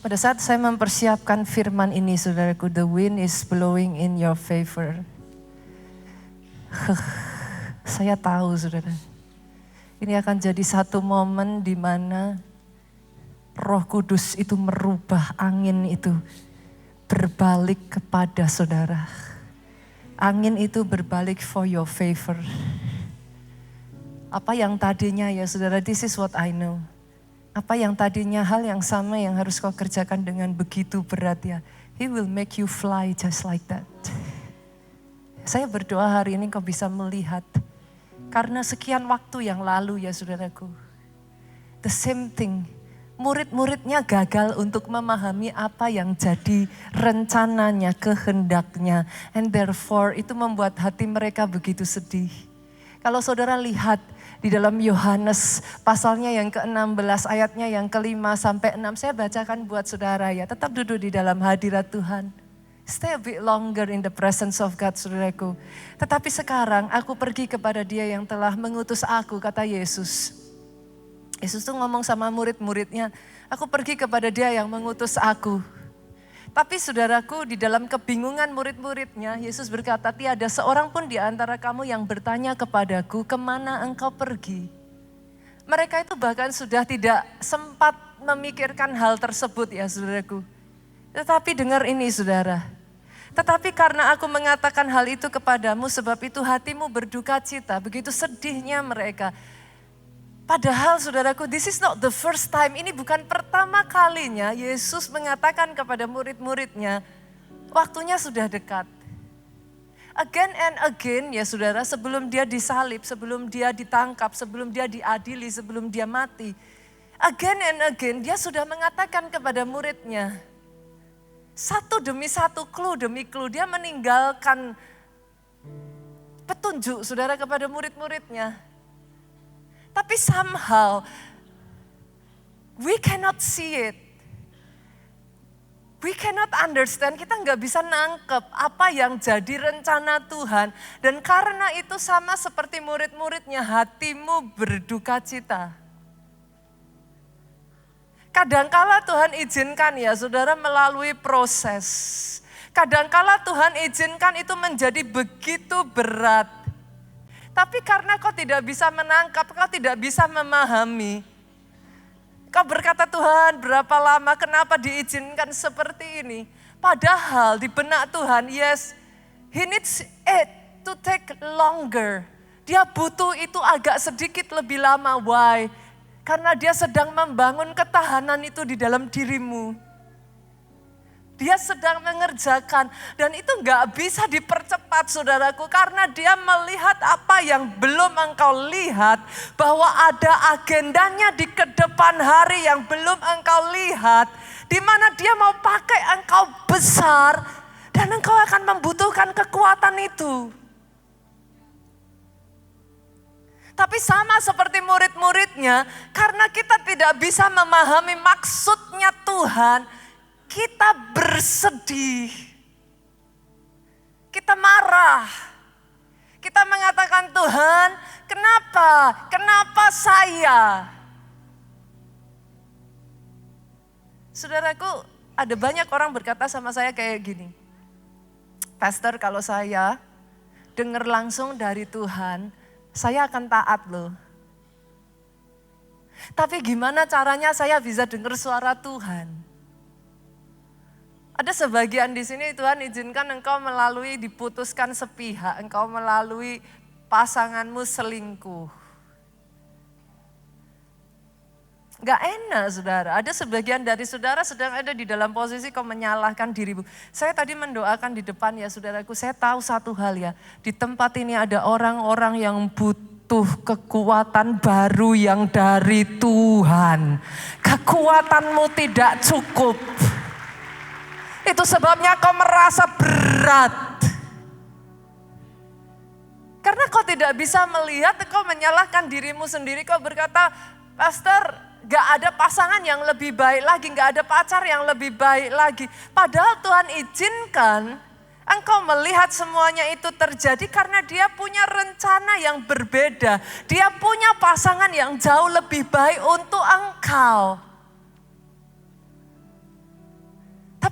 Pada saat saya mempersiapkan firman ini, saudaraku, the wind is blowing in your favor. Saya tahu, saudara, ini akan jadi satu momen di mana Roh Kudus itu merubah angin itu berbalik kepada saudara. Angin itu berbalik for your favor. Apa yang tadinya ya saudara, this is what I know. Apa yang tadinya hal yang sama yang harus kau kerjakan dengan begitu berat ya. He will make you fly just like that. Saya berdoa hari ini kau bisa melihat. Karena sekian waktu yang lalu ya saudaraku. The same thing. Murid-muridnya gagal untuk memahami apa yang jadi rencananya, kehendaknya. And therefore itu membuat hati mereka begitu sedih. Kalau saudara lihat di dalam Yohanes pasalnya yang ke-16 ayatnya yang ke-5 sampai 6. Saya bacakan buat saudara ya. Tetap duduk di dalam hadirat Tuhan. Stay a bit longer in the presence of God, saudaraku. Tetapi sekarang aku pergi kepada Dia yang telah mengutus aku, kata Yesus. Yesus tuh ngomong sama murid-muridnya, aku pergi kepada Dia yang mengutus aku. Tapi saudaraku, di dalam kebingungan murid-muridnya, Yesus berkata, tiada seorang pun di antara kamu yang bertanya kepadaku, kemana engkau pergi? Mereka itu bahkan sudah tidak sempat memikirkan hal tersebut ya saudaraku. Tetapi dengar ini saudara. Tetapi karena aku mengatakan hal itu kepadamu, sebab itu hatimu berduka cita, begitu sedihnya mereka. Padahal saudaraku, this is not the first time, ini bukan pertama kalinya Yesus mengatakan kepada murid-muridnya, waktunya sudah dekat. Again and again ya saudara, sebelum Dia disalib, sebelum Dia ditangkap, sebelum Dia diadili, sebelum Dia mati. Again and again Dia sudah mengatakan kepada muridnya, satu demi satu, clue demi clue, Dia meninggalkan petunjuk saudara kepada murid-muridnya. Tapi somehow we cannot see it. We cannot understand, kita nggak bisa nangkep apa yang jadi rencana Tuhan. Dan karena itu sama seperti murid-muridnya, hatimu berduka cita. Kadangkala Tuhan izinkan ya saudara melalui proses. Kadangkala Tuhan izinkan itu menjadi begitu berat. Tapi karena kau tidak bisa menangkap, kau tidak bisa memahami. Kau berkata, Tuhan berapa lama, kenapa diizinkan seperti ini? Padahal di benak Tuhan, yes, He needs it to take longer. Dia butuh itu agak sedikit lebih lama. Why? Karena Dia sedang membangun ketahanan itu di dalam dirimu. Dia sedang mengerjakan dan itu gak bisa dipercepat saudaraku. Karena Dia melihat apa yang belum engkau lihat. Bahwa ada agendanya di kedepan hari yang belum engkau lihat. Di mana Dia mau pakai engkau besar dan engkau akan membutuhkan kekuatan itu. Tapi sama seperti murid-muridnya, karena kita tidak bisa memahami maksudnya Tuhan, kita bersedih, kita marah, kita mengatakan Tuhan, kenapa saya? Saudaraku, ada banyak orang berkata sama saya kayak gini, Pastor, kalau saya dengar langsung dari Tuhan, saya akan taat loh. Tapi gimana caranya saya bisa dengar suara Tuhan? Ada sebagian di sini Tuhan izinkan engkau melalui diputuskan sepihak, engkau melalui pasanganmu selingkuh. Gak enak saudara, ada sebagian dari saudara sedang ada di dalam posisi kau menyalahkan dirimu. Saya tadi mendoakan di depan ya saudaraku, saya tahu satu hal ya, di tempat ini ada orang-orang yang butuh kekuatan baru yang dari Tuhan. Kekuatanmu tidak cukup. Itu sebabnya kau merasa berat. Karena kau tidak bisa melihat, kau menyalahkan dirimu sendiri. Kau berkata, Pastor, gak ada pasangan yang lebih baik lagi, gak ada pacar yang lebih baik lagi. Padahal Tuhan izinkan engkau melihat semuanya itu terjadi karena Dia punya rencana yang berbeda. Dia punya pasangan yang jauh lebih baik untuk engkau.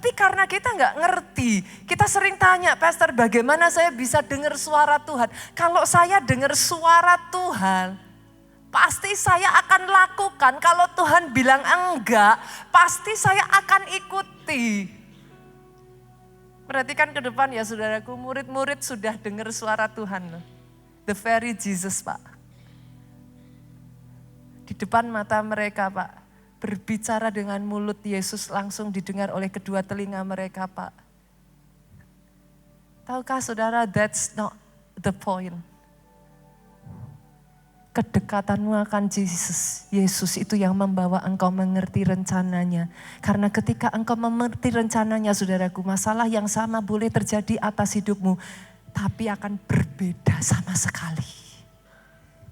Tapi karena kita nggak ngerti, kita sering tanya, Pastor bagaimana saya bisa dengar suara Tuhan? Kalau saya dengar suara Tuhan, pasti saya akan lakukan. Kalau Tuhan bilang enggak, pasti saya akan ikuti. Perhatikan ke depan ya saudaraku, murid-murid sudah dengar suara Tuhan loh. The very Jesus Pak. Di depan mata mereka Pak. Berbicara dengan mulut Yesus langsung didengar oleh kedua telinga mereka Pak. Tahukah saudara, that's not the point. Kedekatanmu akan Yesus itu yang membawa engkau mengerti rencananya. Karena ketika engkau mengerti rencananya saudaraku, masalah yang sama boleh terjadi atas hidupmu. Tapi akan berbeda sama sekali.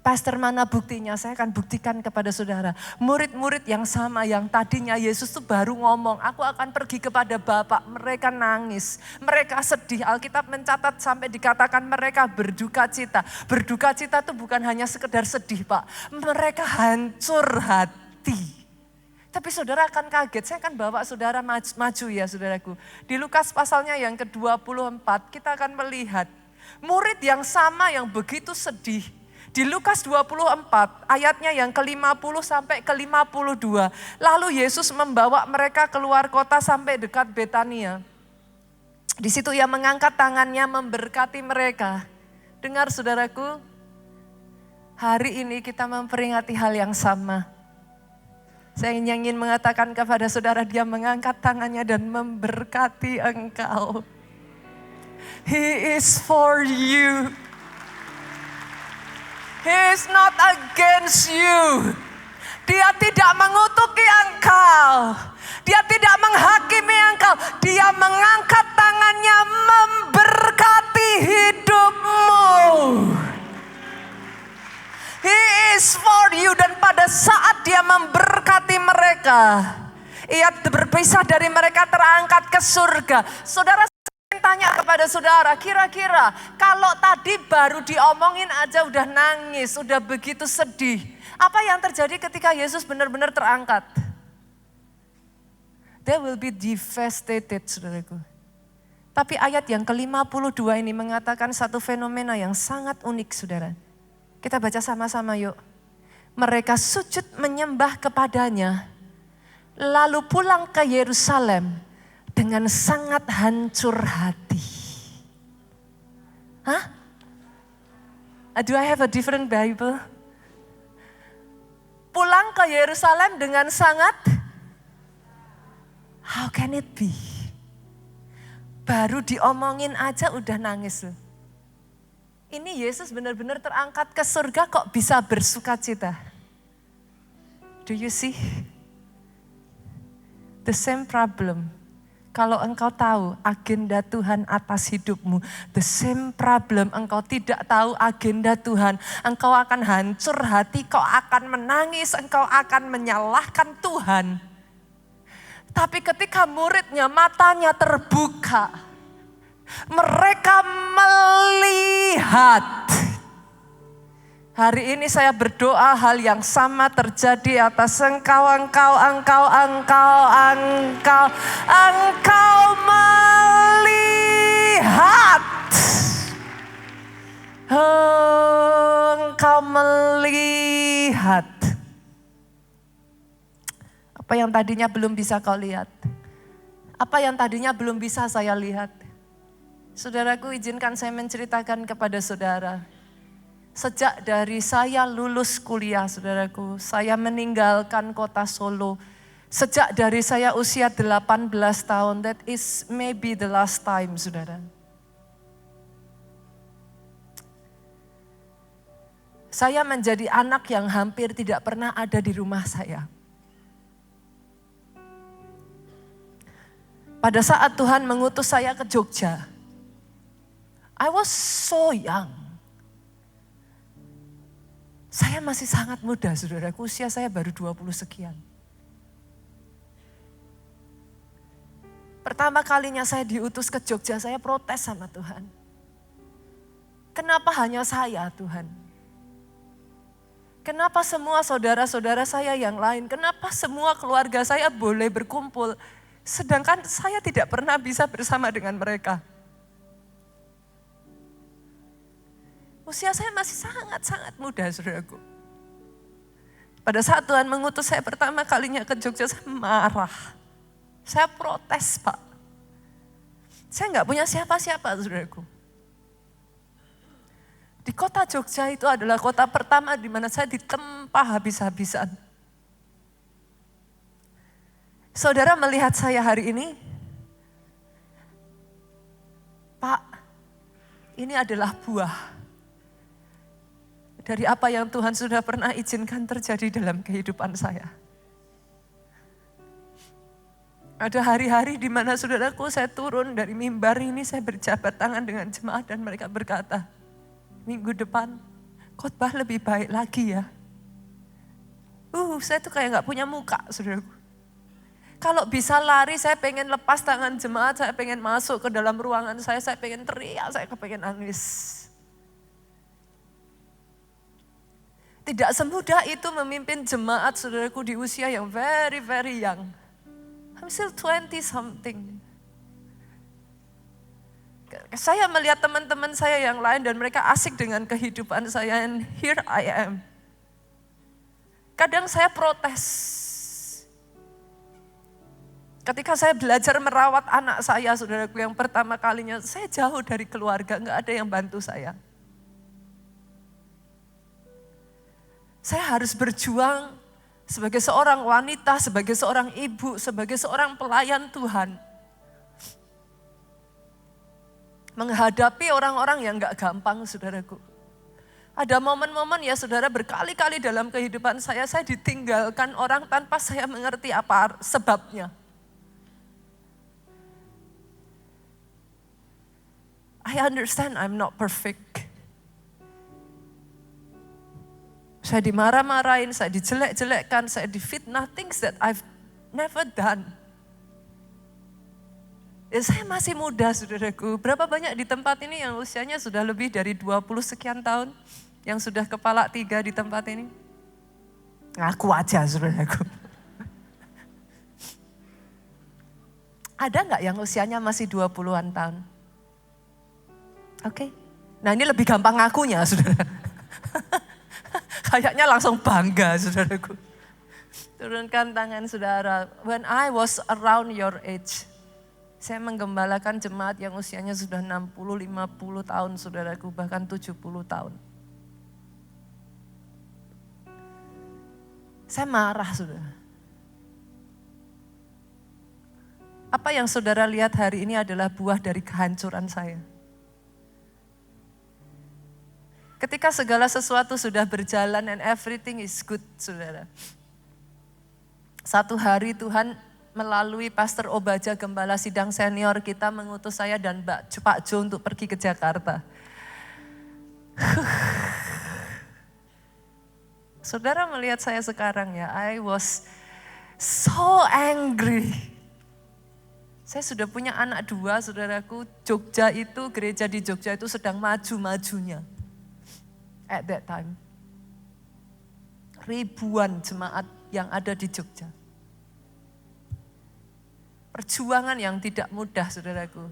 Pastor mana buktinya? Saya akan buktikan kepada saudara. Murid-murid yang sama yang tadinya Yesus tuh baru ngomong, aku akan pergi kepada Bapa. Mereka nangis, mereka sedih. Alkitab mencatat sampai dikatakan mereka berduka cita. Berduka cita itu bukan hanya sekedar sedih Pak. Mereka hancur hati. Tapi saudara akan kaget, saya akan bawa saudara maju ya saudaraku. Di Lukas pasalnya yang ke-24 kita akan melihat murid yang sama yang begitu sedih. Di Lukas 24 ayatnya yang ke-50 sampai ke-52. Lalu Yesus membawa mereka keluar kota sampai dekat Betania. Di situ ia mengangkat tangannya memberkati mereka. Dengar saudaraku, hari ini kita memperingati hal yang sama. Saya ingin mengatakan kepada saudara, dia mengangkat tangannya dan memberkati engkau. He is for you. He is not against you. Dia tidak mengutuki engkau. Dia tidak menghakimi engkau. Dia mengangkat tangannya memberkati hidupmu. He is for you. Dan pada saat dia memberkati mereka, ia berpisah dari mereka terangkat ke surga. Saudara, tanya kepada saudara, kira-kira kalau tadi baru diomongin aja udah nangis, udah begitu sedih. Apa yang terjadi ketika Yesus benar-benar terangkat? They will be devastated, saudaraku. Tapi ayat yang ke-52 ini mengatakan satu fenomena yang sangat unik, saudara. Kita baca sama-sama yuk. Mereka sujud menyembah kepadanya, lalu pulang ke Yerusalem dengan sangat hancur hati. Hah? Do I have a different Bible? Pulang ke Yerusalem dengan sangat, how can it be? Baru diomongin aja udah nangis. Ini Yesus benar-benar terangkat ke surga kok bisa bersuka cita. Do you see? The same problem. Kalau engkau tahu agenda Tuhan atas hidupmu, the same problem, engkau tidak tahu agenda Tuhan, engkau akan hancur hati, kau akan menangis, engkau akan menyalahkan Tuhan. Tapi ketika muridnya matanya terbuka, mereka melihat. Hari ini saya berdoa hal yang sama terjadi atas engkau melihat. Engkau melihat. Apa yang tadinya belum bisa kau lihat? Apa yang tadinya belum bisa saya lihat? Saudaraku, izinkan saya menceritakan kepada saudara. Sejak dari saya lulus kuliah, saudaraku, saya meninggalkan kota Solo. Sejak dari saya usia 18 tahun, that is maybe the last time, saudara. Saya menjadi anak yang hampir tidak pernah ada di rumah saya. Pada saat Tuhan mengutus saya ke Jogja, I was so young. Saya masih sangat muda, saudaraku, usia saya baru 20 sekian. Pertama kalinya saya diutus ke Jogja, saya protes sama Tuhan. Kenapa hanya saya, Tuhan? Kenapa semua saudara-saudara saya yang lain, kenapa semua keluarga saya boleh berkumpul? Sedangkan saya tidak pernah bisa bersama dengan mereka. Usia saya masih sangat-sangat muda, saudaraku. Pada saat Tuhan mengutus saya pertama kalinya ke Jogja, saya marah. Saya protes, Pak. Saya nggak punya siapa-siapa, saudaraku. Di kota Jogja itu adalah kota pertama di mana saya ditempa habis-habisan. Saudara melihat saya hari ini, Pak, ini adalah buah dari apa yang Tuhan sudah pernah izinkan terjadi dalam kehidupan saya. Ada hari-hari di mana saudaraku saya turun dari mimbar ini, saya berjabat tangan dengan jemaat dan mereka berkata, minggu depan khotbah lebih baik lagi ya. Saya tuh kayak gak punya muka, saudaraku. Kalau bisa lari, saya pengen lepas tangan jemaat, saya pengen masuk ke dalam ruangan saya pengen teriak, saya pengen nangis. Tidak semudah itu memimpin jemaat, saudaraku, di usia yang very, very young. I'm still 20 something. Saya melihat teman-teman saya yang lain dan mereka asik dengan kehidupan saya, and here I am. Kadang saya protes. Ketika saya belajar merawat anak saya, saudaraku, yang pertama kalinya, saya jauh dari keluarga, nggak ada yang bantu saya. Saya harus berjuang sebagai seorang wanita, sebagai seorang ibu, sebagai seorang pelayan Tuhan. Menghadapi orang-orang yang gak gampang, saudaraku. Ada momen-momen ya saudara, berkali-kali dalam kehidupan saya ditinggalkan orang tanpa saya mengerti apa sebabnya. I understand I'm not perfect. Saya dimarah-marahin, saya dijelek-jelekkan, saya difitnah, things that I've never done. Ya, saya masih muda, saudaraku. Berapa banyak di tempat ini yang usianya sudah lebih dari 20 sekian tahun, yang sudah kepala 3 di tempat ini? Ngaku aja, saudaraku. Ada nggak yang usianya masih 20-an tahun? Oke. Nah, ini lebih gampang ngakunya, saudara. Kayaknya langsung bangga, saudaraku. Turunkan tangan saudara. When I was around your age, saya menggembalakan jemaat yang usianya sudah 60, 50 tahun, saudaraku, bahkan 70 tahun. Saya marah, saudara. Apa yang saudara lihat hari ini adalah buah dari kehancuran saya. Ketika segala sesuatu sudah berjalan and everything is good, saudara. Satu hari Tuhan melalui Pastor Obaja, gembala sidang senior kita, mengutus saya dan Pak Jo untuk pergi ke Jakarta. Saudara melihat saya sekarang ya, I was so angry. Saya sudah punya anak 2, saudaraku. Jogja itu, gereja di Jogja itu sedang maju-majunya. At that time. Ribuan jemaat yang ada di Jogja. Perjuangan yang tidak mudah, saudaraku.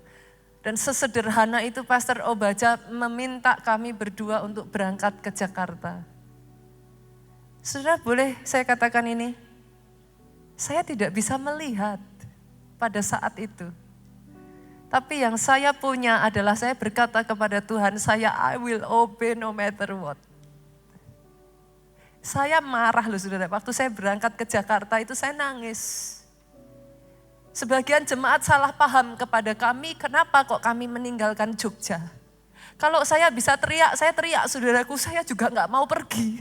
Dan sesederhana itu Pastor Obaja meminta kami berdua untuk berangkat ke Jakarta. Saudara, boleh saya katakan ini? Saya tidak bisa melihat pada saat itu. Tapi yang saya punya adalah saya berkata kepada Tuhan, I will obey no matter what. Saya marah loh, saudara. Waktu saya berangkat ke Jakarta itu saya nangis. Sebagian jemaat salah paham kepada kami, kenapa kok kami meninggalkan Jogja. Kalau saya bisa teriak, saya teriak, saudaraku, saya juga gak mau pergi.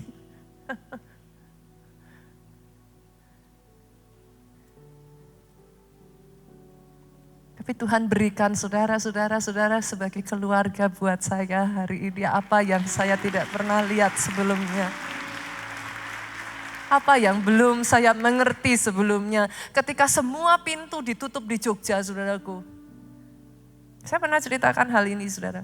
Tapi Tuhan berikan saudara-saudara sebagai keluarga buat saya hari ini apa yang saya tidak pernah lihat sebelumnya. Apa yang belum saya mengerti sebelumnya. Ketika semua pintu ditutup di Jogja, saudaraku. Saya pernah ceritakan hal ini, saudara.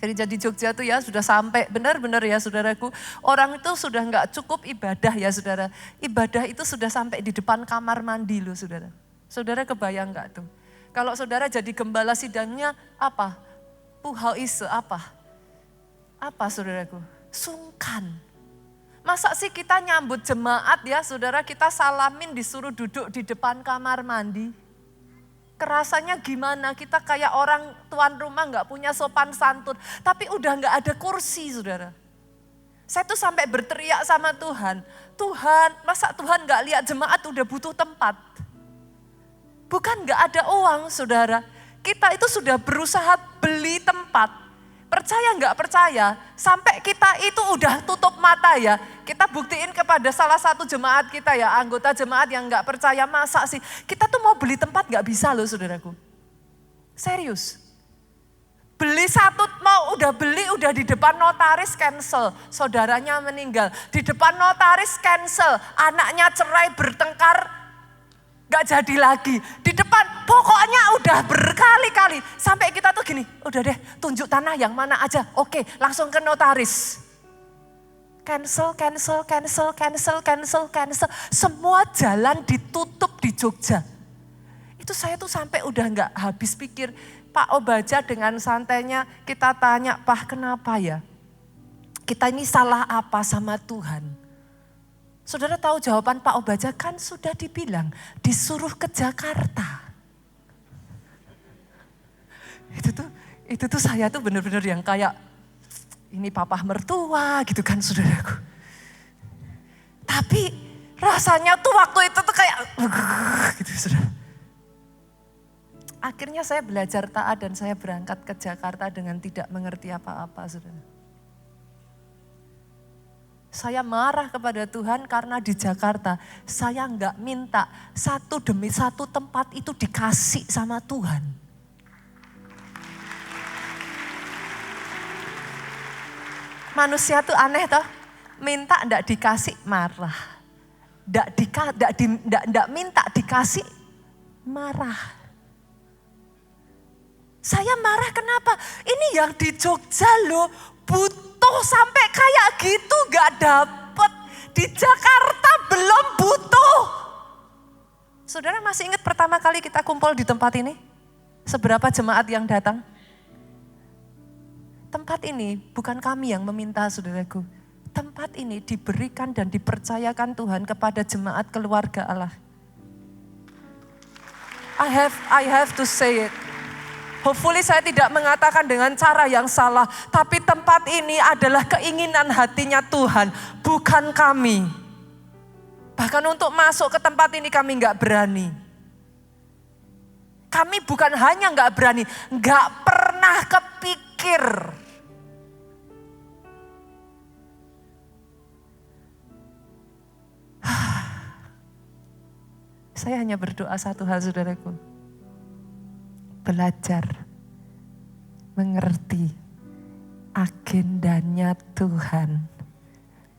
Gereja di Jogja itu ya sudah sampai, benar-benar ya saudaraku. Orang itu sudah gak cukup ibadah ya saudara. Ibadah itu sudah sampai di depan kamar mandi loh, saudara. Saudara kebayang gak tuh? Kalau saudara jadi gembala sidangnya apa? Puhauise apa? Apa saudaraku? Sungkan. Masa sih kita nyambut jemaat ya saudara, kita salamin disuruh duduk di depan kamar mandi. Kerasanya gimana? Kita kayak orang tuan rumah gak punya sopan santun. Tapi udah gak ada kursi saudara. Saya tuh sampai berteriak sama Tuhan. Tuhan, masa Tuhan gak lihat jemaat udah butuh tempat? Bukan gak ada uang saudara. Kita itu sudah berusaha beli tempat. Percaya nggak percaya, sampai kita itu udah tutup mata ya. Kita buktiin kepada salah satu jemaat kita ya, anggota jemaat yang nggak percaya, masa sih. Kita tuh mau beli tempat nggak bisa loh saudaraku. Serius. Beli satu, udah di depan notaris cancel. Saudaranya meninggal. Di depan notaris cancel, anaknya cerai bertengkar. Gak jadi lagi, di depan pokoknya udah berkali-kali. Sampai kita tuh gini, udah deh tunjuk tanah yang mana aja. Oke, langsung ke notaris. Cancel. Semua jalan ditutup di Jogja. Itu saya tuh sampai udah gak habis pikir. Pak Obaja dengan santainya kita tanya, Pak kenapa ya? Kita ini salah apa sama Tuhan? Saudara tahu jawaban Pak Obaja, kan sudah dibilang disuruh ke Jakarta. Itu tuh saya tuh benar-benar yang kayak ini papa mertua gitu kan saudaraku. Tapi rasanya tuh waktu itu tuh kayak gitu saudara. Akhirnya saya belajar taat dan saya berangkat ke Jakarta dengan tidak mengerti apa-apa saudara. Saya marah kepada Tuhan karena di Jakarta saya nggak minta satu demi satu tempat itu dikasih sama Tuhan. Manusia tuh aneh toh, minta nggak dikasih marah, nggak minta dikasih marah. Saya marah kenapa? Ini yang di Jogja loh, butuh sampai kayak gitu gak dapet. Di Jakarta belum butuh. Saudara masih ingat pertama kali kita kumpul di tempat ini? Seberapa jemaat yang datang? Tempat ini bukan kami yang meminta saudaraku. Tempat ini diberikan dan dipercayakan Tuhan kepada jemaat keluarga Allah. I have to say it. Hopefully saya tidak mengatakan dengan cara yang salah. Tapi tempat ini adalah keinginan hatinya Tuhan. Bukan kami. Bahkan untuk masuk ke tempat ini kami gak berani. Kami bukan hanya gak berani. Gak pernah kepikir. Saya hanya berdoa satu hal saudaraku. Belajar mengerti agendanya Tuhan.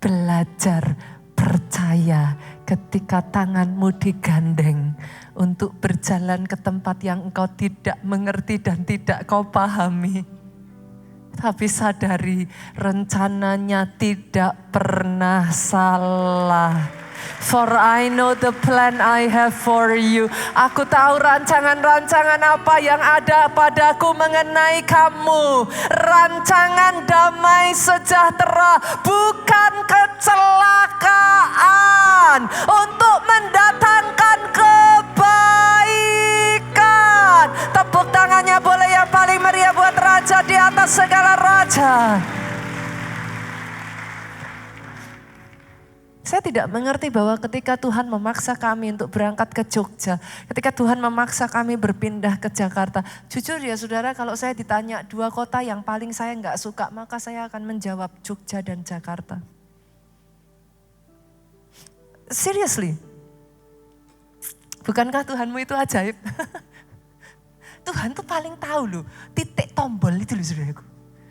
Belajar percaya ketika tanganmu digandeng untuk berjalan ke tempat yang engkau tidak mengerti dan tidak kau pahami. Tapi sadari rencananya tidak pernah salah. For I know the plan I have for you. Aku tahu rancangan-rancangan apa yang ada padaku mengenai kamu. Rancangan damai sejahtera, bukan kecelakaan. Untuk mendatangkan kebaikan. Tepuk tangannya boleh yang paling meriah buat Raja di atas segala raja. Saya tidak mengerti bahwa ketika Tuhan memaksa kami untuk berangkat ke Jogja, ketika Tuhan memaksa kami berpindah ke Jakarta, jujur ya saudara, kalau saya ditanya 2 kota yang paling saya nggak suka, maka saya akan menjawab Jogja dan Jakarta. Seriously, bukankah Tuhanmu itu ajaib? Tuhan tuh paling tahu loh, titik tombol itu loh saudaraku.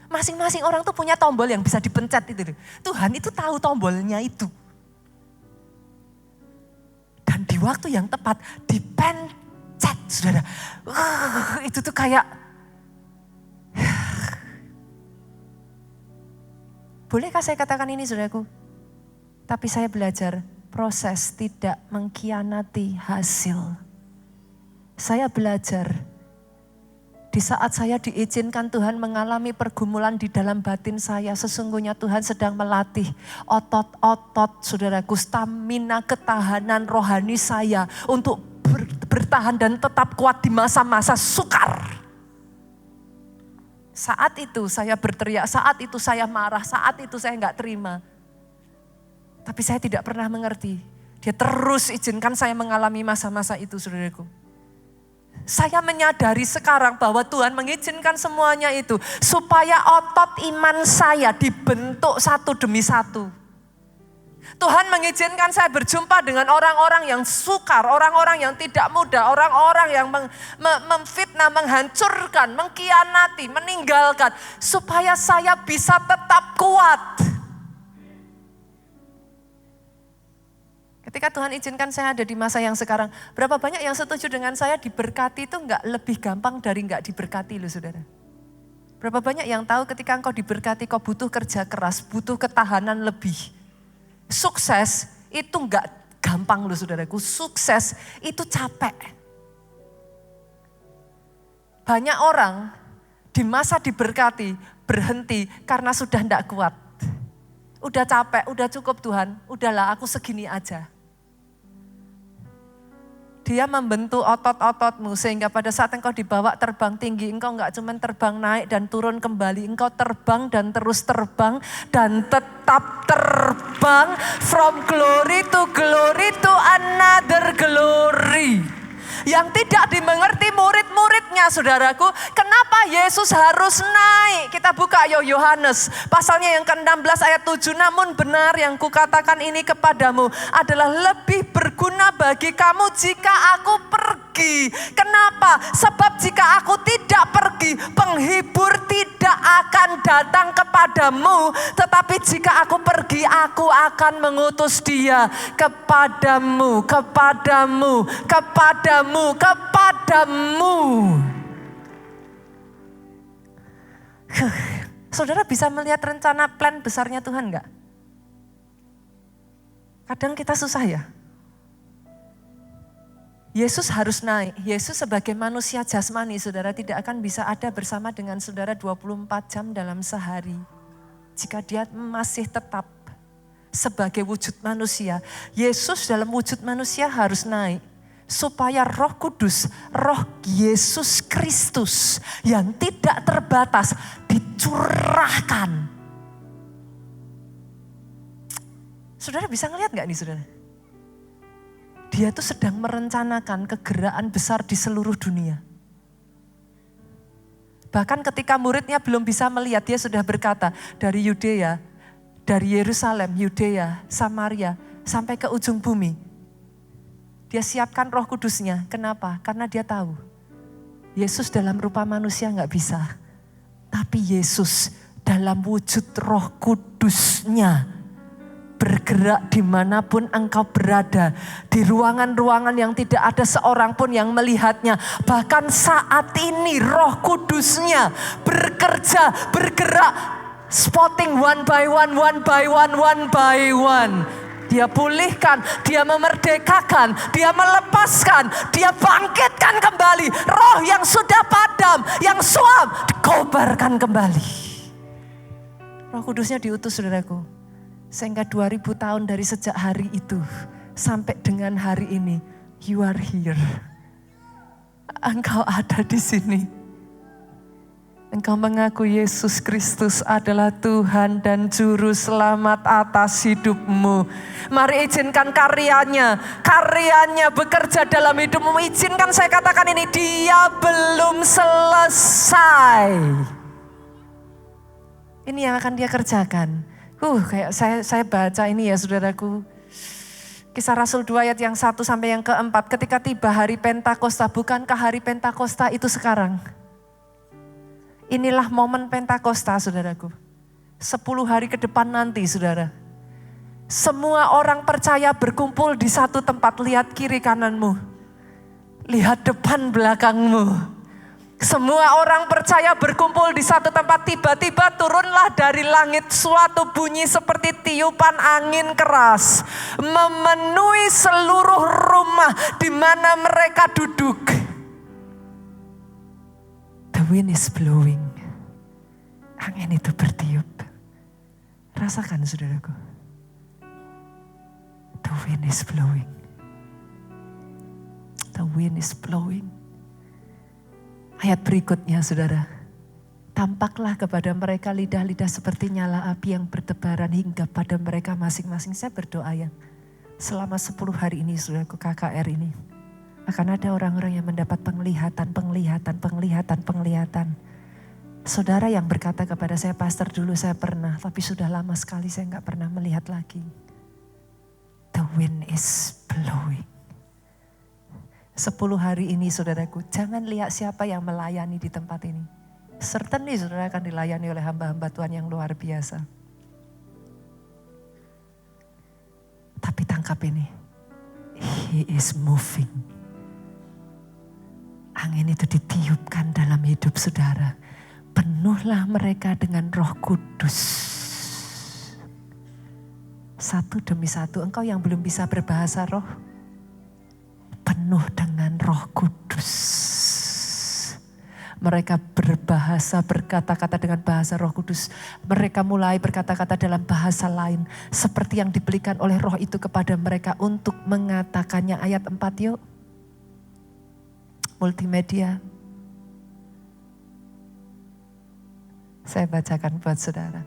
Masing-masing orang tuh punya tombol yang bisa dipencet itu loh. Tuhan itu tahu tombolnya itu. Dan di waktu yang tepat dipencet saudara. Itu tuh kayak. Bolehkah saya katakan ini saudaraku? Tapi saya belajar proses tidak mengkhianati hasil. Saya belajar. Di saat saya diizinkan Tuhan mengalami pergumulan di dalam batin saya, sesungguhnya Tuhan sedang melatih otot-otot, saudaraku, stamina ketahanan rohani saya untuk bertahan dan tetap kuat di masa-masa sukar. Saat itu saya berteriak, saat itu saya marah, saat itu saya enggak terima. Tapi saya tidak pernah mengerti. Dia terus izinkan saya mengalami masa-masa itu, saudaraku. Saya menyadari sekarang bahwa Tuhan mengizinkan semuanya itu supaya otot iman saya dibentuk satu demi satu. Tuhan mengizinkan saya berjumpa dengan orang-orang yang sukar, orang-orang yang tidak mudah, orang-orang yang memfitnah, menghancurkan, mengkhianati, meninggalkan. Supaya saya bisa tetap kuat. Ketika Tuhan izinkan saya ada di masa yang sekarang, berapa banyak yang setuju dengan saya diberkati itu enggak lebih gampang dari enggak diberkati loh saudara. Berapa banyak yang tahu ketika engkau diberkati kau butuh kerja keras, butuh ketahanan lebih. Sukses itu enggak gampang loh saudaraku, sukses itu capek. Banyak orang di masa diberkati berhenti karena sudah enggak kuat. Udah capek, udah cukup Tuhan, udahlah aku segini aja. Dia membentuk otot-ototmu sehingga pada saat engkau dibawa terbang tinggi, engkau enggak cuma terbang naik dan turun kembali, engkau terbang dan terus terbang dan tetap terbang from glory to another glory. Yang tidak dimengerti murid-muridnya saudaraku, kenapa Yesus harus naik? Kita buka Yohanes pasalnya yang ke-16 ayat 7. Namun benar yang kukatakan ini kepadamu adalah lebih berguna bagi kamu jika aku pergi. Kenapa? Sebab jika aku tidak pergi, penghibur tidak akan datang kepadamu. Tetapi jika aku pergi, aku akan mengutus dia kepadamu. Saudara bisa melihat rencana plan besarnya Tuhan enggak? Kadang kita susah ya. Yesus harus naik. Yesus sebagai manusia jasmani, saudara tidak akan bisa ada bersama dengan saudara 24 jam dalam sehari. Jika dia masih tetap sebagai wujud manusia. Yesus dalam wujud manusia harus naik. Supaya Roh Kudus, Roh Yesus Kristus yang tidak terbatas dicurahkan. Saudara bisa ngelihat gak nih saudara? Dia tuh sedang merencanakan kegeraan besar di seluruh dunia. Bahkan ketika muridnya belum bisa melihat, dia sudah berkata dari Yudea, dari Yerusalem, Yudea, Samaria, sampai ke ujung bumi. Dia siapkan Roh Kudusnya. Kenapa? Karena dia tahu Yesus dalam rupa manusia gak bisa. Tapi Yesus dalam wujud Roh Kudusnya bergerak dimanapun engkau berada. Di ruangan-ruangan yang tidak ada seorang pun yang melihatnya. Bahkan saat ini Roh Kudusnya bekerja, bergerak. Spotting one by one. Dia pulihkan, dia memerdekakan, dia melepaskan, dia bangkitkan kembali. Roh yang sudah padam, yang suam, dikobarkan kembali. Roh Kudusnya diutus saudaraku. Sehingga 2000 tahun dari sejak hari itu sampai dengan hari ini, you are here. Engkau ada di sini. Engkau mengaku Yesus Kristus adalah Tuhan dan Juru Selamat atas hidupmu. Mari izinkan karyanya bekerja dalam hidupmu. Izinkan saya katakan ini, dia belum selesai. Ini yang akan dia kerjakan. Kayak saya baca ini ya saudaraku. Kisah Rasul 2 ayat yang 1 sampai yang ke-4. Ketika tiba hari Pentakosta, bukankah hari Pentakosta itu sekarang? Inilah momen Pentakosta saudaraku. 10 hari ke depan nanti saudara. Semua orang percaya berkumpul di satu tempat. Lihat kiri kananmu. Lihat depan belakangmu. Semua orang percaya berkumpul di satu tempat. Tiba-tiba turunlah dari langit suatu bunyi seperti tiupan angin keras. Memenuhi seluruh rumah di mana mereka duduk. wind is blowing. Angin itu bertiup. Rasakan saudaraku. The wind is blowing. The wind is blowing. Ayat berikutnya saudara. Tampaklah kepada mereka lidah-lidah seperti nyala api yang bertebaran hingga pada mereka masing-masing. Saya berdoa ya. Selama 10 hari ini saudaraku KKR ini. Akan ada orang-orang yang mendapat penglihatan. Saudara yang berkata kepada saya, pastor dulu saya pernah, tapi sudah lama sekali saya enggak pernah melihat lagi. The wind is blowing. 10 hari ini saudaraku, jangan lihat siapa yang melayani di tempat ini. Certainly saudara akan dilayani oleh hamba-hamba Tuhan yang luar biasa. Tapi tangkap ini, He is moving. Angin itu ditiupkan dalam hidup saudara. Penuhlah mereka dengan Roh Kudus. Satu demi satu, engkau yang belum bisa berbahasa roh, penuh dengan Roh Kudus. Mereka berbahasa, berkata-kata dengan bahasa Roh Kudus. Mereka mulai berkata-kata dalam bahasa lain. Seperti yang diberikan oleh Roh itu kepada mereka untuk mengatakannya. Ayat 4 yuk. Multimedia. Saya bacakan buat saudara.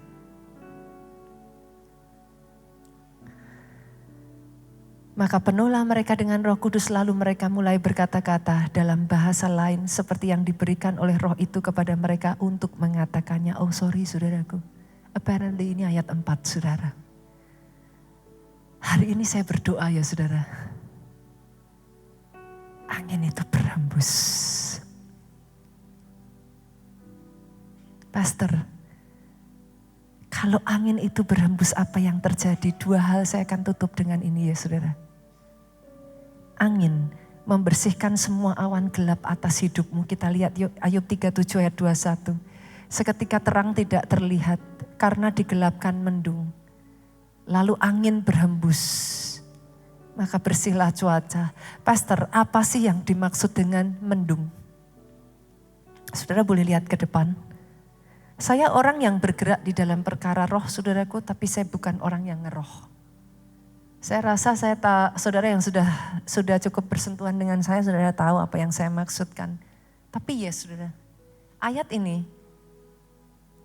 Maka penuhlah mereka dengan Roh Kudus, lalu mereka mulai berkata-kata dalam bahasa lain seperti yang diberikan oleh Roh itu kepada mereka untuk mengatakannya. Oh sorry saudaraku, apparently ini ayat 4 saudara. Hari ini saya berdoa ya saudara. Angin itu berhembus. Pastor, kalau angin itu berhembus apa yang terjadi? 2 hal saya akan tutup dengan ini ya saudara. Angin membersihkan semua awan gelap atas hidupmu. Kita lihat yuk Ayub 37 ayat 21. Seketika terang tidak terlihat karena digelapkan mendung. Lalu angin berhembus. Maka bersihlah cuaca. Pastor, apa sih yang dimaksud dengan mendung? Saudara boleh lihat ke depan. Saya orang yang bergerak di dalam perkara roh saudaraku, tapi saya bukan orang yang ngeroh. Saya rasa saudara yang sudah cukup bersentuhan dengan saya, saudara tahu apa yang saya maksudkan. Tapi ya saudara, ayat ini,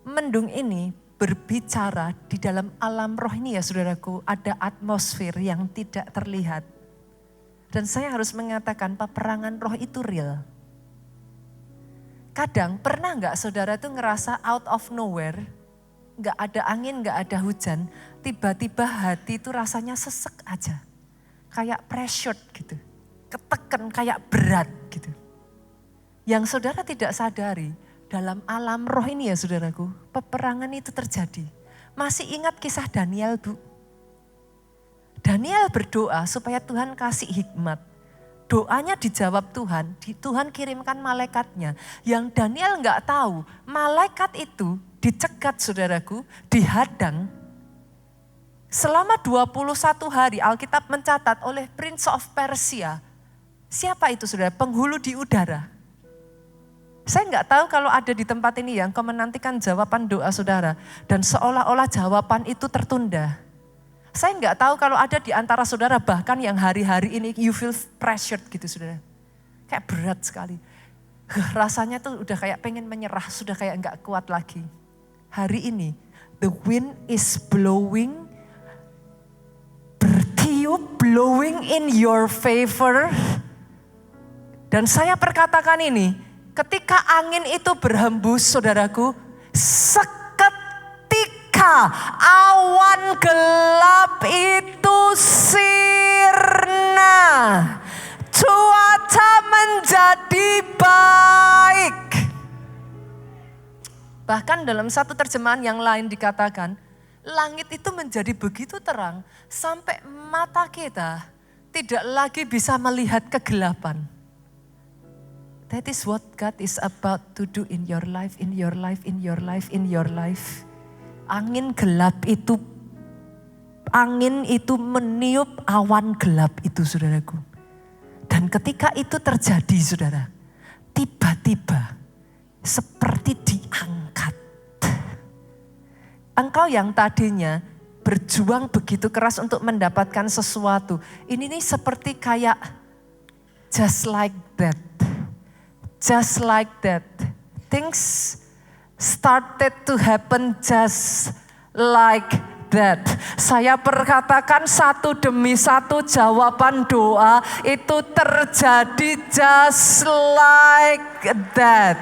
mendung ini berbicara di dalam alam roh ini ya saudaraku, ada atmosfer yang tidak terlihat. Dan saya harus mengatakan peperangan roh itu real. Kadang pernah gak saudara tuh ngerasa out of nowhere, gak ada angin, gak ada hujan, tiba-tiba hati itu rasanya sesek aja. Kayak pressured gitu, ketekan kayak berat gitu. Yang saudara tidak sadari, dalam alam roh ini ya saudaraku, peperangan itu terjadi. Masih ingat kisah Daniel bu? Daniel berdoa supaya Tuhan kasih hikmat. Doanya dijawab Tuhan, Tuhan kirimkan malaikatnya. Yang Daniel gak tahu, malaikat itu dicegat saudaraku, dihadang. Selama 21 hari Alkitab mencatat oleh Prince of Persia. Siapa itu saudara? Penghulu di udara. Saya gak tahu kalau ada di tempat ini yang kau menantikan jawaban doa saudara. Dan seolah-olah jawaban itu tertunda. Saya nggak tahu kalau ada di antara saudara bahkan yang hari-hari ini you feel pressured gitu saudara. Kayak berat sekali. Rasanya tuh udah kayak pengen menyerah, sudah kayak nggak kuat lagi. Hari ini the wind is blowing, bertiup, blowing in your favor. Dan saya perkatakan ini, ketika angin itu berhembus saudaraku, awan gelap itu sirna, cuaca menjadi baik. Bahkan dalam satu terjemahan yang lain dikatakan, langit itu menjadi begitu terang sampai mata kita tidak lagi bisa melihat kegelapan. That is what God is about to do in your life, in your life, in your life, in your life. Angin itu meniup awan gelap itu saudaraku. Dan ketika itu terjadi saudara, tiba-tiba seperti diangkat. Engkau yang tadinya berjuang begitu keras untuk mendapatkan sesuatu. Ini nih seperti kayak just like that. Just like that. Things started to happen just like that. Saya perkatakan satu demi satu jawaban doa itu terjadi just like that.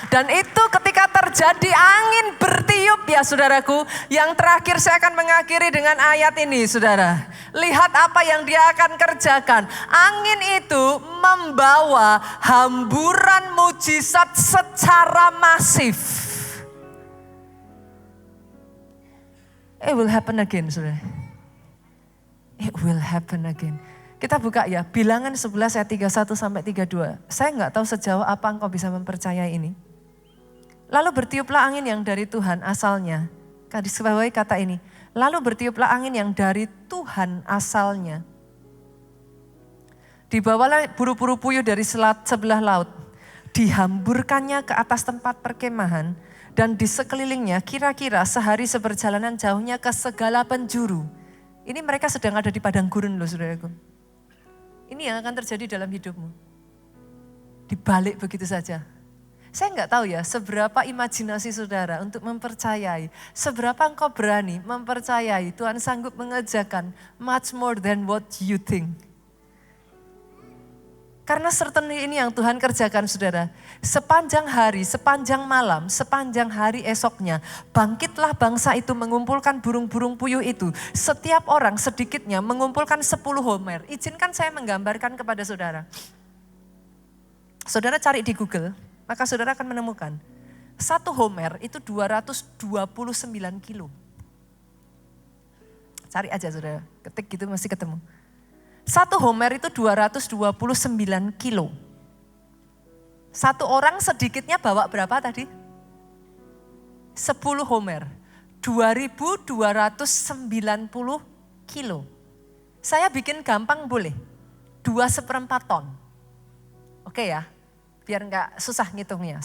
Dan itu ketika terjadi angin bertiup ya saudaraku. Yang terakhir saya akan mengakhiri dengan ayat ini saudara. Lihat apa yang dia akan kerjakan. Angin itu membawa hamburan mujizat secara masif. It will happen again saudara. It will happen again. Kita buka ya Bilangan 11 ayat 31 sampai 32. Saya nggak tahu sejauh apa engkau bisa mempercayai ini. Lalu bertiuplah angin yang dari Tuhan asalnya. Dibawahi kata ini. Lalu bertiuplah angin yang dari Tuhan asalnya. Dibawalah buru-buru puyuh dari sebelah laut. Dihamburkannya ke atas tempat perkemahan. Dan di sekelilingnya kira-kira sehari seperjalanan jauhnya ke segala penjuru. Ini mereka sedang ada di padang gurun loh saudaraku. Ini yang akan terjadi dalam hidupmu. Dibalik begitu saja. Saya nggak tahu ya seberapa imajinasi saudara untuk mempercayai. Seberapa engkau berani mempercayai Tuhan sanggup mengerjakan much more than what you think. Karena certainly ini yang Tuhan kerjakan saudara. Sepanjang hari, sepanjang malam, sepanjang hari esoknya. Bangkitlah bangsa itu mengumpulkan burung-burung puyuh itu. Setiap orang sedikitnya mengumpulkan 10 homer. Izinkan saya menggambarkan kepada saudara. Saudara cari di Google. Maka saudara akan menemukan 1 homer itu 229 kilo. Cari aja saudara, ketik gitu masih ketemu. 1 homer itu 229 kilo. Satu orang sedikitnya bawa berapa tadi? 10 homer, 2290 kilo. Saya bikin gampang boleh, 2/4 ton. Oke ya. Biar enggak susah ngitungnya.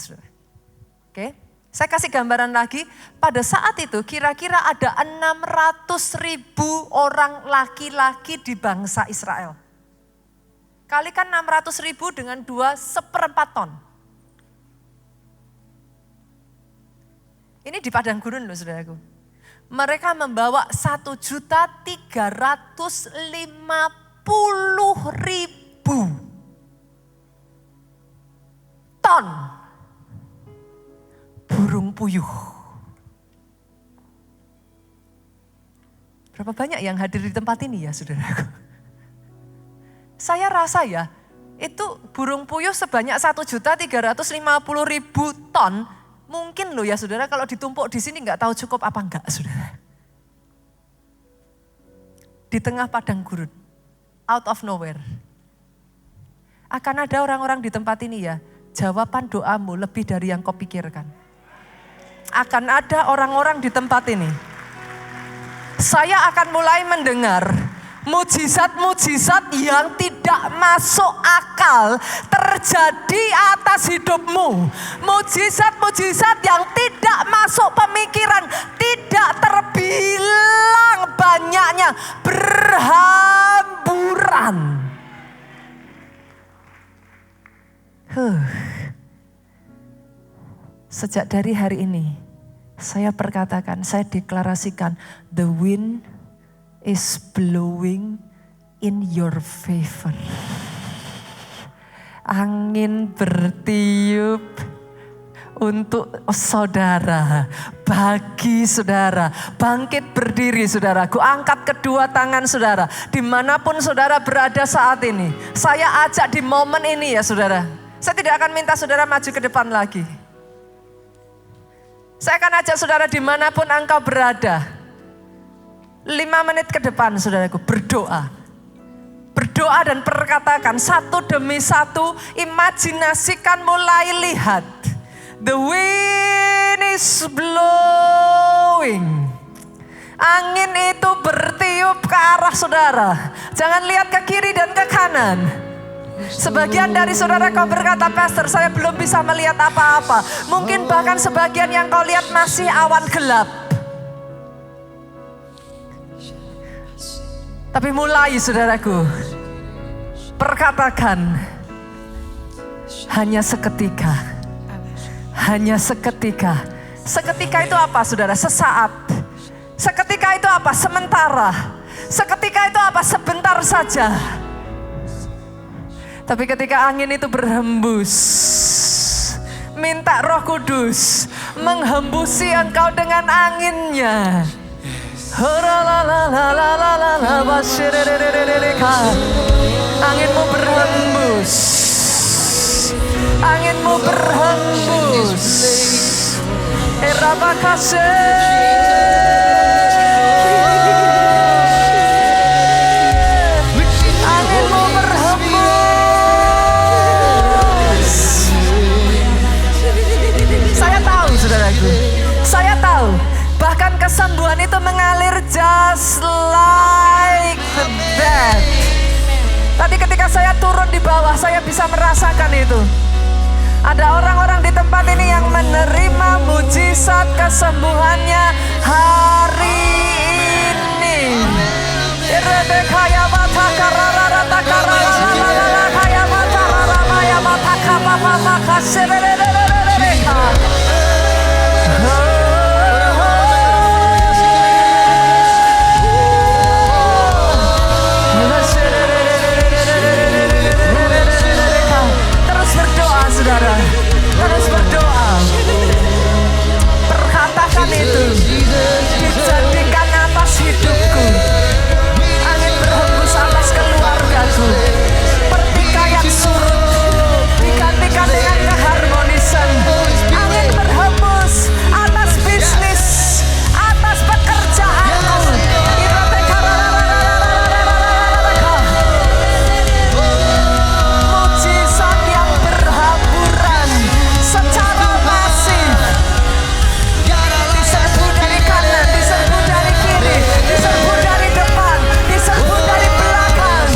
Oke, saya kasih gambaran lagi. Pada saat itu kira-kira ada 600.000 orang laki-laki di bangsa Israel. Kalikan 600.000 dengan 2/4 ton. Ini di padang gurun loh saudaraku. Mereka membawa 1.350.000 ton burung puyuh. Berapa banyak yang hadir di tempat ini ya saudaraku? Saya rasa ya, itu burung puyuh sebanyak 1.350.000 ton. Mungkin loh ya saudara kalau ditumpuk di sini nggak tahu cukup apa enggak saudara. Di tengah padang gurun, out of nowhere. Akan ada orang-orang di tempat ini ya, jawaban doamu lebih dari yang kau pikirkan. Akan ada orang-orang di tempat ini. Saya akan mulai mendengar mujizat-mujizat yang tidak masuk akal terjadi atas hidupmu. Mujizat-mujizat yang tidak masuk pemikiran, tidak terbilang banyaknya, berhamburan. Sejak dari hari ini, saya perkatakan, saya deklarasikan, the wind is blowing in your favor. Angin bertiup untuk saudara, bagi saudara, bangkit berdiri saudaraku, angkat kedua tangan saudara, dimanapun saudara berada saat ini. Saya ajak di momen ini ya saudara. Saya tidak akan minta saudara maju ke depan lagi. Saya akan ajak saudara dimanapun engkau berada. 5 menit ke depan saudaraku berdoa. Berdoa dan perkatakan satu demi satu, imajinasikan mulai lihat. The wind is blowing. Angin itu bertiup ke arah saudara. Jangan lihat ke kiri dan ke kanan. Sebagian dari saudara kau berkata, pastor saya belum bisa melihat apa-apa. Mungkin bahkan sebagian yang kau lihat masih awan gelap. Tapi mulai saudaraku, perkatakan, hanya seketika. Hanya seketika. Seketika itu apa saudara? Sesaat. Seketika itu apa? Sementara. Seketika itu apa? Sebentar saja. Tapi ketika angin itu berhembus, minta Roh Kudus menghembusi engkau dengan anginnya. Anginmu berhembus. Anginmu berhembus. Anginmu berhembus. Saya tahu saudaraku, saya tahu. Bahkan kesembuhan itu mengalir just like that. Tadi ketika saya turun di bawah, saya bisa merasakan itu. Ada orang-orang di tempat ini yang menerima mujizat kesembuhannya hari ini. Terus berdoa saudara, terus berdoa. Perkatakan itu, dijadikan atas hidupku. Angin berhembus atas keluargaku. Pertikaian surut digantikan dengan keharmonisan. Angin berhembus atas bisnis, atas pekerjaanku. Mujizat yang berhamburan secara masif. Diserbu dari kanan, diserbu dari kiri, diserbu dari depan, diserbu dari belakang.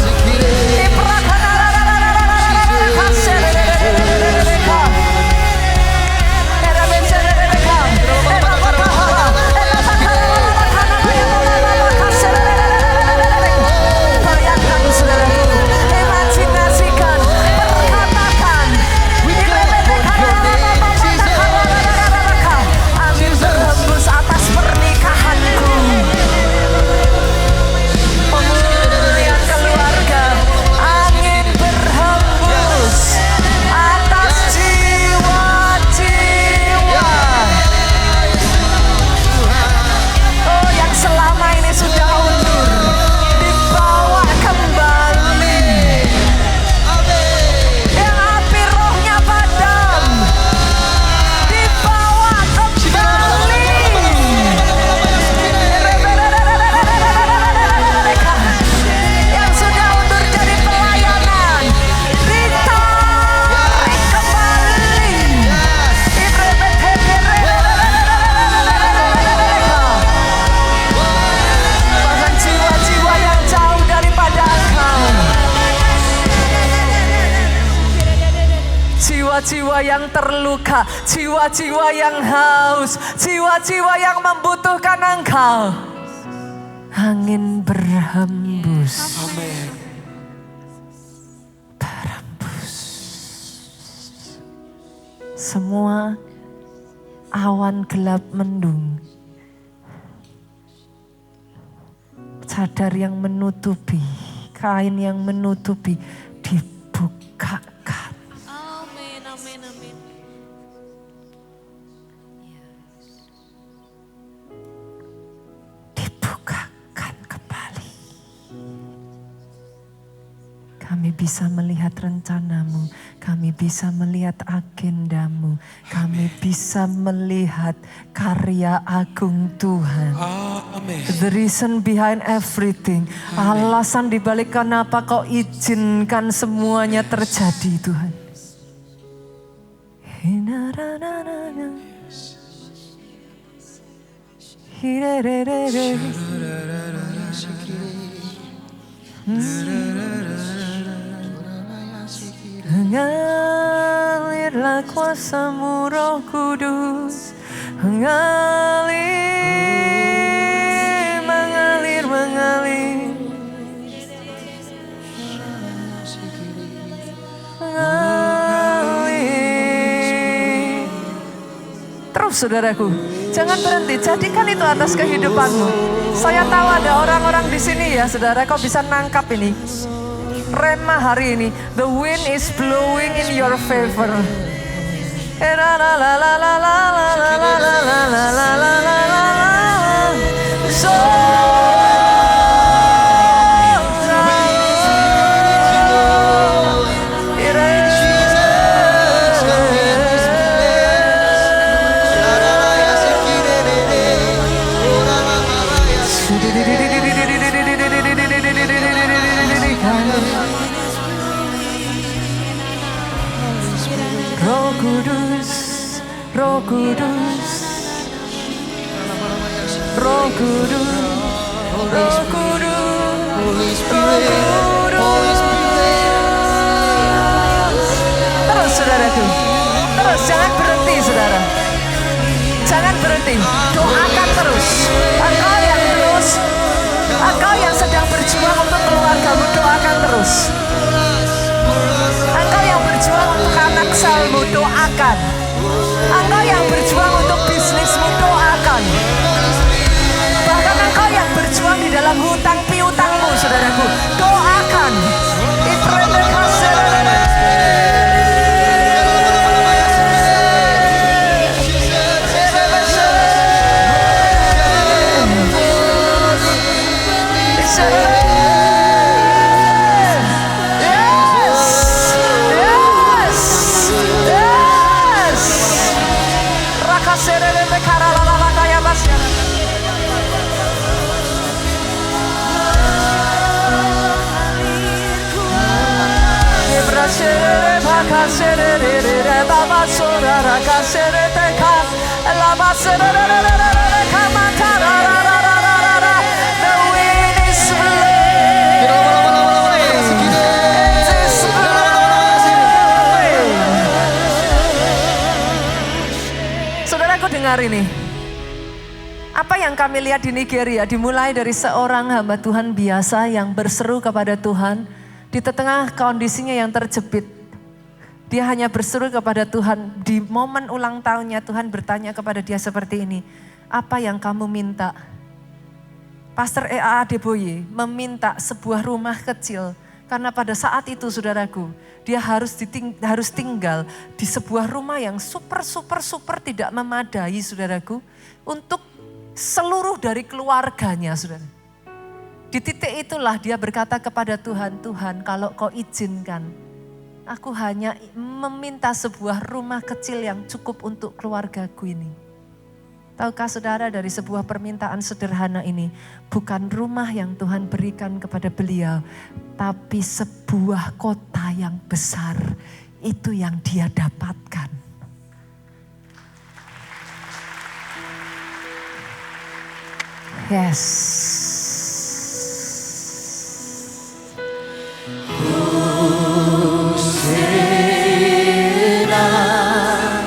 Bayangkan saudaraku, imajinasikan, perkatakan. Angin berhembus atas pernikahanku. Pemulihan keluarga. Angin berhembus atas jiwa-jiwa. Oh, yang selama ini sudah undur, dibawa kembali. Yang api rohnya padam, dibawa kembali. Yang sudah undur dari pelayanan, ditarik kembali. Bahkan jiwa-jiwa yang jauh daripada engkau, jiwa-jiwa yang terluka, jiwa-jiwa yang haus, jiwa-jiwa yang membutuhkan engkau. Angin berhembus. Berhembus. Semua awan gelap mendung. Cadar yang menutupi, kain yang menutupi, dibukakan. Amin, amin, amin. Dibukakan kembali. Kami bisa melihat rencanamu, kami bisa melihat agendamu, kami bisa melihat karya agung Tuhan. Amin. The reason behind everything. Alasan dibalik kenapa kau izinkan semuanya terjadi Tuhan. Mengalirlah kuasa-Mu Roh Kudus, mengalir, mengalir, mengalir, mengalir. Terus saudaraku, jangan berhenti, jadikan itu atas kehidupanmu. Saya tahu ada orang-orang di sini ya saudara, kau bisa nangkap ini. Rema hari ini, the wind is blowing in your favor. Roh Kudus, Roh Kudus, Roh Kudus, Roh Kudus, Roh Kudus. Terus saudaraku, terus jangan berhenti saudara, jangan berhenti, doakan terus. Engkau yang sedang berjuang untuk keluargamu, doakan terus. Engkau yang berjuang untuk anak salmu, doakan. Engkau yang berjuang untuk bisnismu, doakan. Bahkan engkau yang berjuang di dalam hutang piutangmu, saudaraku, doakan. Saudaraku dengar ini. Apa yang kami lihat di Nigeria dimulai dari seorang hamba Tuhan biasa yang berseru kepada Tuhan di tengah kondisinya yang terjepit. Dia hanya berseru kepada Tuhan di momen ulang tahunnya. Tuhan bertanya kepada dia seperti ini, apa yang kamu minta? Pastor E.A. Adeboye meminta sebuah rumah kecil. Karena pada saat itu saudaraku, dia harus tinggal di sebuah rumah yang super tidak memadai saudaraku. Untuk seluruh dari keluarganya saudara. Di titik itulah dia berkata kepada Tuhan, Tuhan kalau kau izinkan, aku hanya meminta sebuah rumah kecil yang cukup untuk keluargaku ini. Tahukah saudara dari sebuah permintaan sederhana ini, bukan rumah yang Tuhan berikan kepada beliau, tapi sebuah kota yang besar, itu yang dia dapatkan. Yes.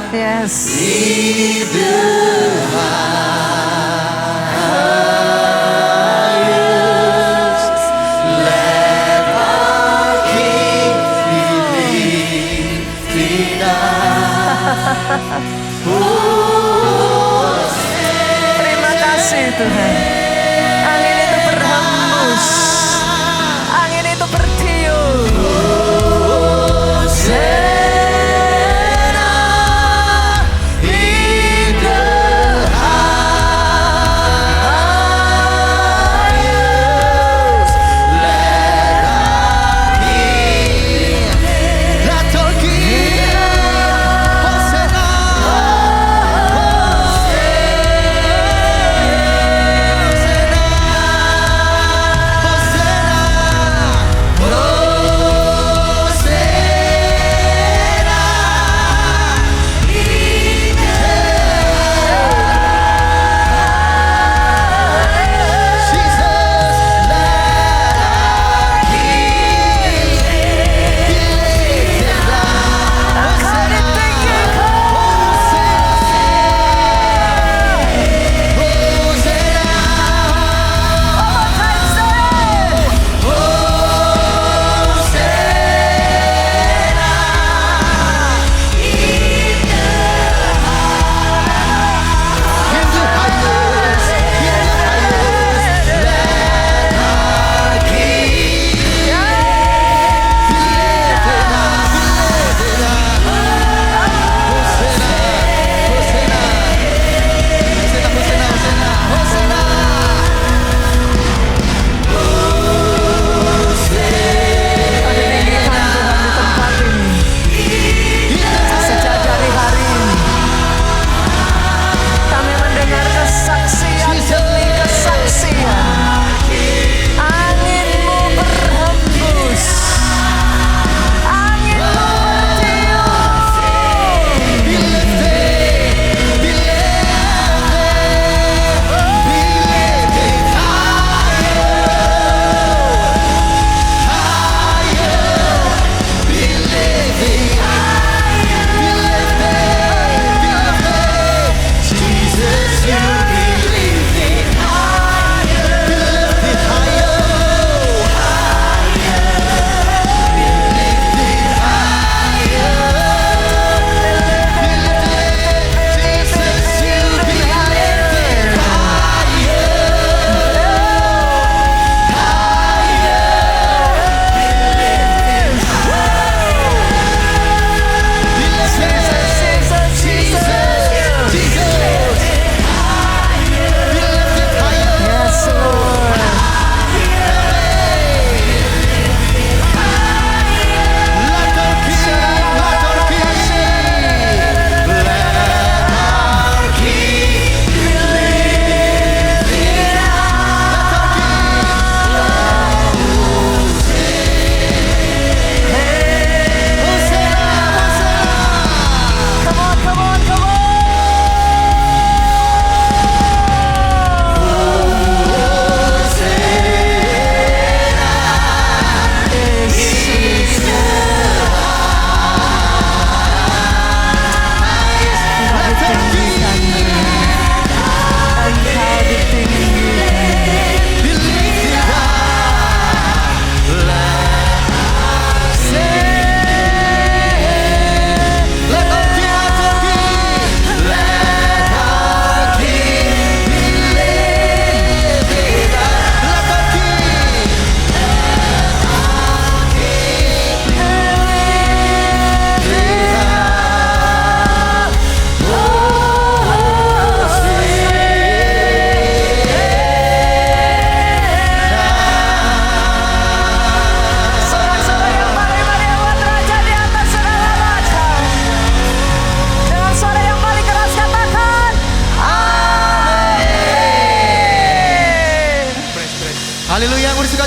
Yes. Terima kasih Tuhan. Angin itu berhembus, angin itu bertiup.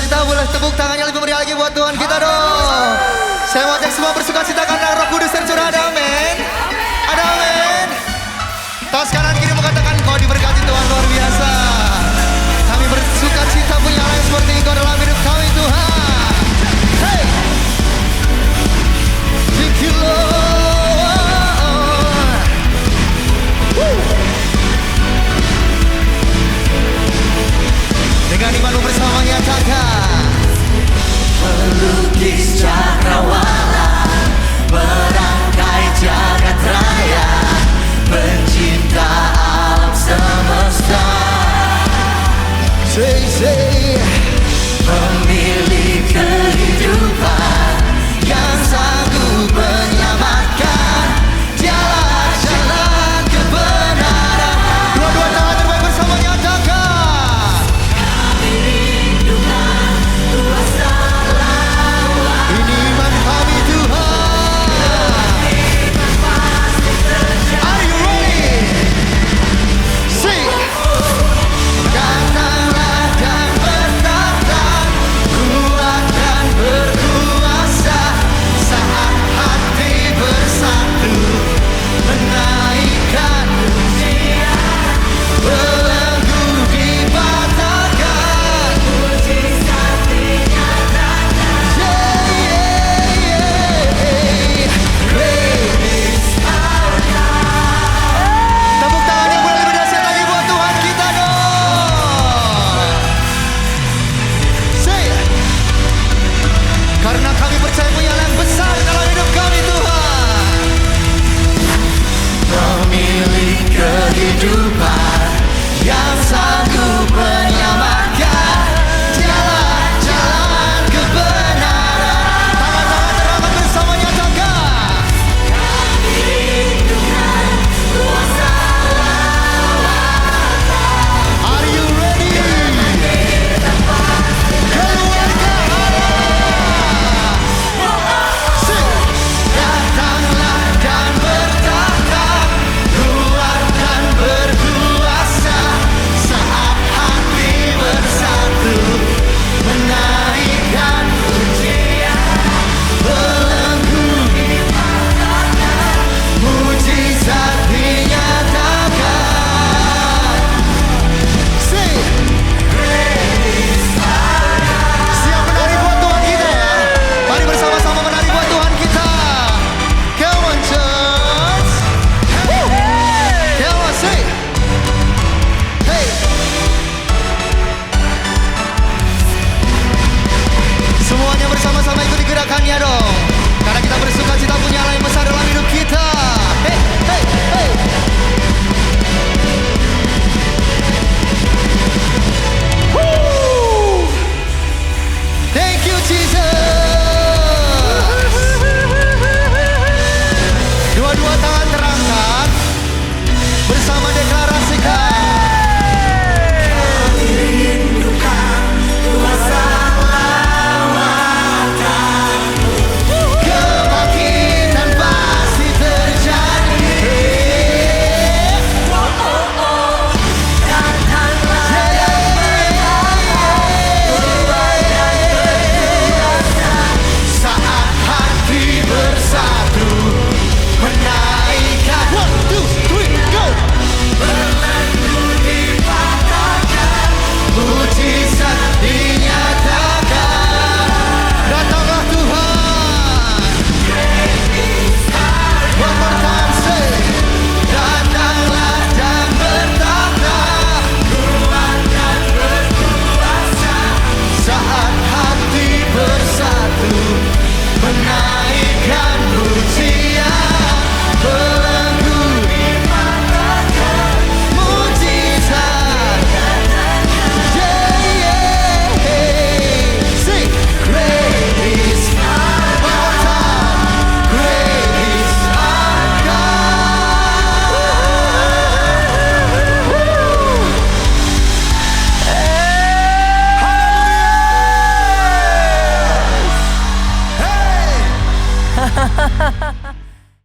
bersukacita, boleh tepuk tangannya lebih meriah lagi buat Tuhan kita dong. Saya mau ajak semua bersukacita